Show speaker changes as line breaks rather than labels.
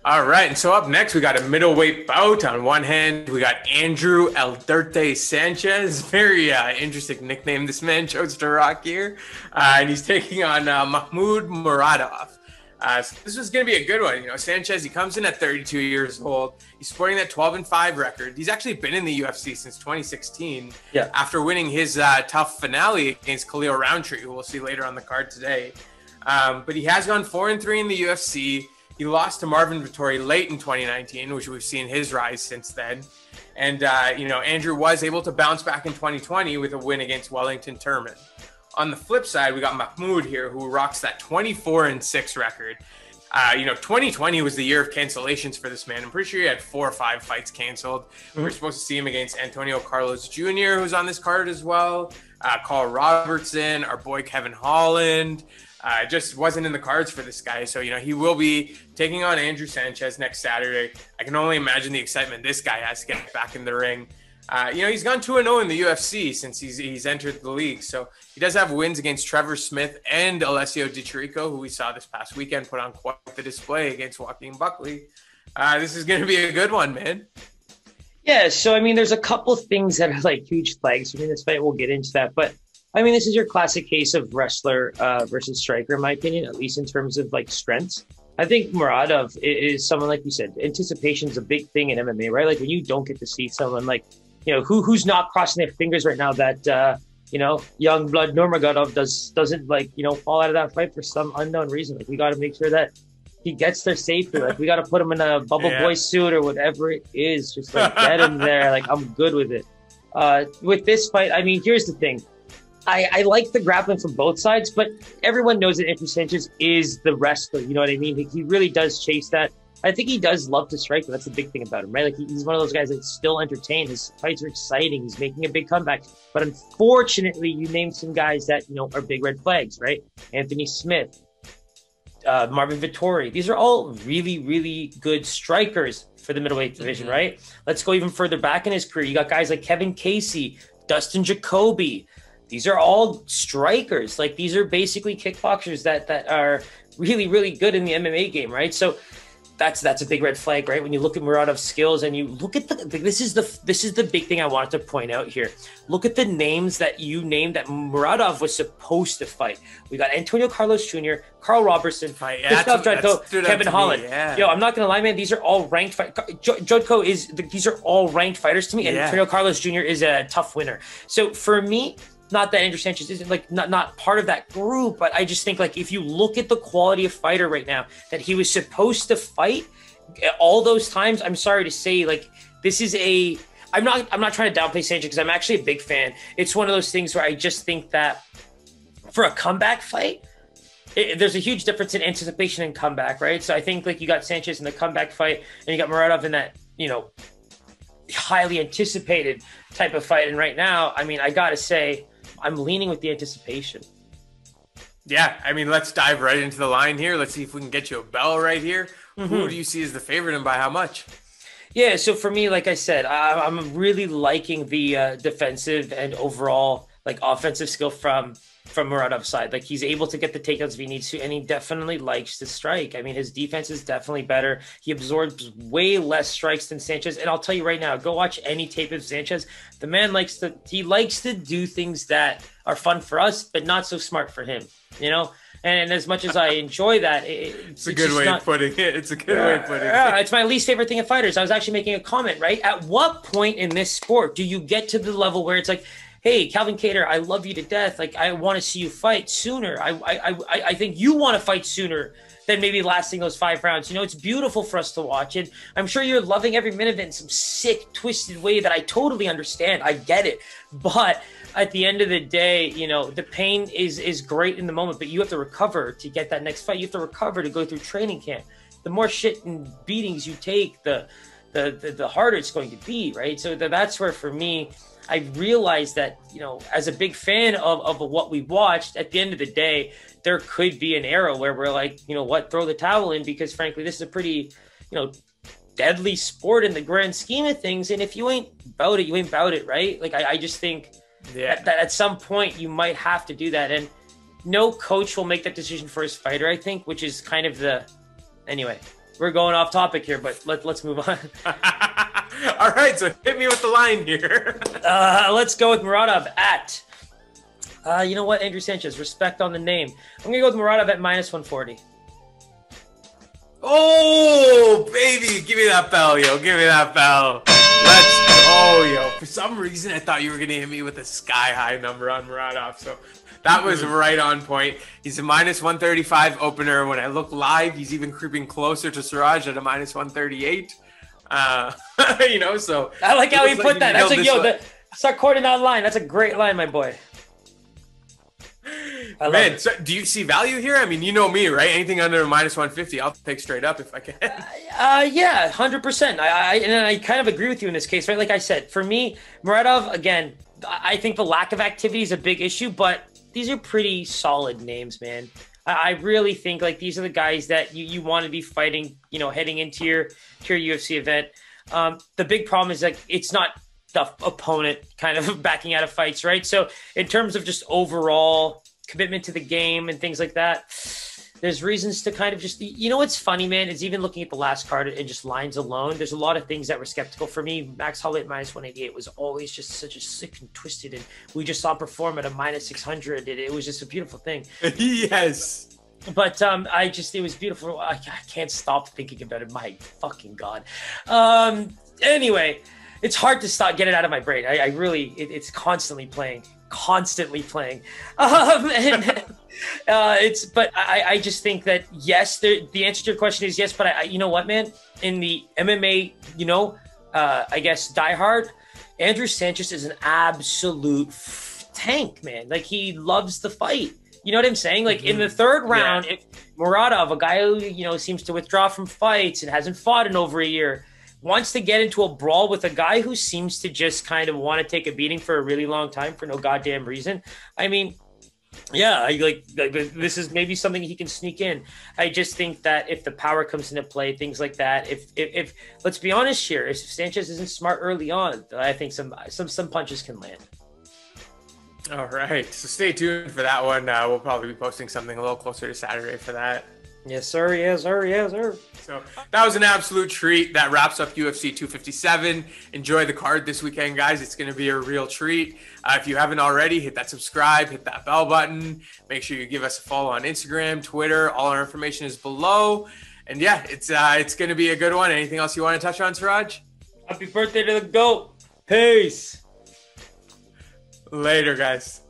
All right, and so up next, we got a middleweight bout. On one hand, we got Andrew El Dirte Sanchez. Very interesting nickname this man chose to rock here. And he's taking on Makhmud Muradov. So this was going to be a good one. You know, Sanchez, he comes in at 32 years old. He's sporting that 12-5 record. He's actually been in the UFC since 2016 after winning his tough finale against Khalil Roundtree, who we'll see later on the card today. But he has gone 4-3 in the UFC. He lost to Marvin Vettori late in 2019, which we've seen his rise since then. And, you know, Andrew was able to bounce back in 2020 with a win against Wellington Turman. On the flip side, we got Makhmud here, who rocks that 24-6 record. You know, 2020 was the year of cancellations for this man. I'm pretty sure he had 4 or 5 fights canceled. We were supposed to see him against Antonio Carlos Jr., who's on this card as well. Carl Robertson, our boy Kevin Holland. Just wasn't in the cards for this guy. So, you know, he will be taking on Andrew Sanchez next Saturday. I can only imagine the excitement this guy has to get back in the ring. You know, he's gone 2-0 in the UFC since he's entered the league. So he does have wins against Trevor Smith and Alessio Di Chirico, who we saw this past weekend put on quite the display against Joaquin Buckley. This is going to be a good one, man.
Yeah, so, I mean, there's a couple things that are, like, huge flags. I mean, this fight, we'll get into that. But, I mean, this is your classic case of wrestler versus striker, in my opinion, at least in terms of, like, strengths. I think Muradov is someone, like you said, anticipation is a big thing in MMA, right? Like, when you don't get to see someone, like, you know, who's not crossing their fingers right now that, you know, young blood Nurmagomedov doesn't, like, you know, fall out of that fight for some unknown reason. Like, we got to make sure that he gets there safely. Like, we got to put him in a bubble boy suit or whatever it is. Just, like, get him there. Like, I'm good with it. With this fight, I mean, here's the thing. I like the grappling from both sides, but everyone knows that Andrew Sanchez is the wrestler. You know what I mean? He really does chase that. I think he does love to strike, but that's the big thing about him, right? Like, he's one of those guys that's still entertained. His fights are exciting. He's making a big comeback. But unfortunately, you named some guys that, you know, are big red flags, right? Anthony Smith, Marvin Vettori. These are all really, really good strikers for the middleweight division, right? Let's go even further back in his career. You got guys like Kevin Casey, Dustin Jacoby. These are all strikers. Like, these are basically kickboxers that are really, really good in the MMA game, right? So that's a big red flag, right? When you look at Muradov's skills and you look at this is the big thing I wanted to point out here. Look at the names that you named that Muradov was supposed to fight. We got Antonio Carlos Jr., Carl Robertson, Christoph Jotko, Kevin Holland. Yo, I'm not gonna lie, man. These are all ranked. Jotko these are all ranked fighters to me, and Antonio Carlos Jr. is a tough winner. So for me, not that Andrew Sanchez isn't, like, not part of that group, but I just think, like, if you look at the quality of fighter right now that he was supposed to fight all those times, I'm sorry to say, like, this is I'm not trying to downplay Sanchez because I'm actually a big fan. It's one of those things where I just think that for a comeback fight, there's a huge difference in anticipation and comeback, right? So I think, like, you got Sanchez in the comeback fight and you got Muradov in that, you know, highly anticipated type of fight. And right now, I mean, I gotta say, I'm leaning with the anticipation.
Yeah, I mean, let's dive right into the line here. Let's see if we can get you a bell right here. Who do you see as the favorite and by how much?
Yeah, so for me, like I said, I'm really liking the defensive and overall, like, offensive skill from Muradov's side. Like, he's able to get the takedowns if he needs to, and he definitely likes to strike. I mean, his defense is definitely better. He absorbs way less strikes than Sanchez. And I'll tell you right now, go watch any tape of Sanchez. The man likes to do things that are fun for us, but not so smart for him, you know? And as much as I enjoy that, it's
a good way of putting it. It's a good way of putting it.
It's my least favorite thing of fighters. I was actually making a comment, right? At what point in this sport do you get to the level where it's like, hey, Calvin Kattar, I love you to death. Like, I want to see you fight sooner. I think you want to fight sooner than maybe lasting those 5 rounds. You know, it's beautiful for us to watch. And I'm sure you're loving every minute of it in some sick, twisted way that I totally understand. I get it. But at the end of the day, you know, the pain is great in the moment, but you have to recover to get that next fight. You have to recover to go through training camp. The more shit and beatings you take, the harder it's going to be, right? So that's where, for me, I realized that, you know, as a big fan of what we watched, at the end of the day, there could be an era where we're like, you know what, throw the towel in, because frankly, this is a pretty, you know, deadly sport in the grand scheme of things. And if you ain't about it, you ain't about it, right? Like, I just think that at some point you might have to do that. And no coach will make that decision for his fighter, I think, which is kind of the anyway, we're going off topic here, but let's move on.
All right, so hit me with the line here.
Let's go with Muradov at, you know what, Andrew Sanchez, respect on the name. I'm going to go with Muradov at -140.
Oh, baby, give me that bell, yo. Give me that bell. Let's go, yo. For some reason, I thought you were going to hit me with a sky-high number on Muradov, so that was right on point. He's a -135 opener. When I look live, he's even creeping closer to Siraj at a -138. You know, so
I like how he put that. That's like, start quoting that line. That's a great line, my boy.
Man, so do you see value here? I mean, you know me, right? Anything under a -150, I'll take straight up if I can.
Yeah, 100%. I kind of agree with you in this case, right? Like I said, for me, Muradov, again, I think the lack of activity is a big issue, but these are pretty solid names, man. I really think like these are the guys that you want to be fighting, you know, heading into your UFC event. The big problem is like it's not the opponent kind of backing out of fights, right? So in terms of just overall commitment to the game and things like that, there's reasons to kind of just, you know, what's funny, man, is even looking at the last card and just lines alone, there's a lot of things that were skeptical for me. Max Holloway at -188 was always just such a sick and twisted, and we just saw him perform at a -600. It was just a beautiful thing.
Yes.
But it was beautiful. I can't stop thinking about it. My fucking God. Anyway, it's hard to get it out of my brain. I really, it's constantly playing. But I just think that yes, the answer to your question is yes. But you know what, man? In the MMA, you know, I guess diehard, Andrew Sanchez is an absolute tank, man. Like he loves the fight. You know what I'm saying? Like in the third round, if Muradov, a guy who, you know, seems to withdraw from fights and hasn't fought in over a year, wants to get into a brawl with a guy who seems to just kind of want to take a beating for a really long time for no goddamn reason. I mean, yeah, like this is maybe something he can sneak in. I just think that if the power comes into play, things like that, if let's be honest here, if Sanchez isn't smart early on, I think some punches can land.
All right, so stay tuned for that one. We'll probably be posting something a little closer to Saturday for that.
Yes, sir. Yes, sir. Yes, sir.
So that was an absolute treat. That wraps up UFC 257. Enjoy the card this weekend, guys. It's going to be a real treat. If you haven't already, hit that subscribe, hit that bell button. Make sure you give us a follow on Instagram, Twitter. All our information is below. And yeah, it's going to be a good one. Anything else you want to touch on, Siraj?
Happy birthday to the GOAT. Peace.
Later, guys.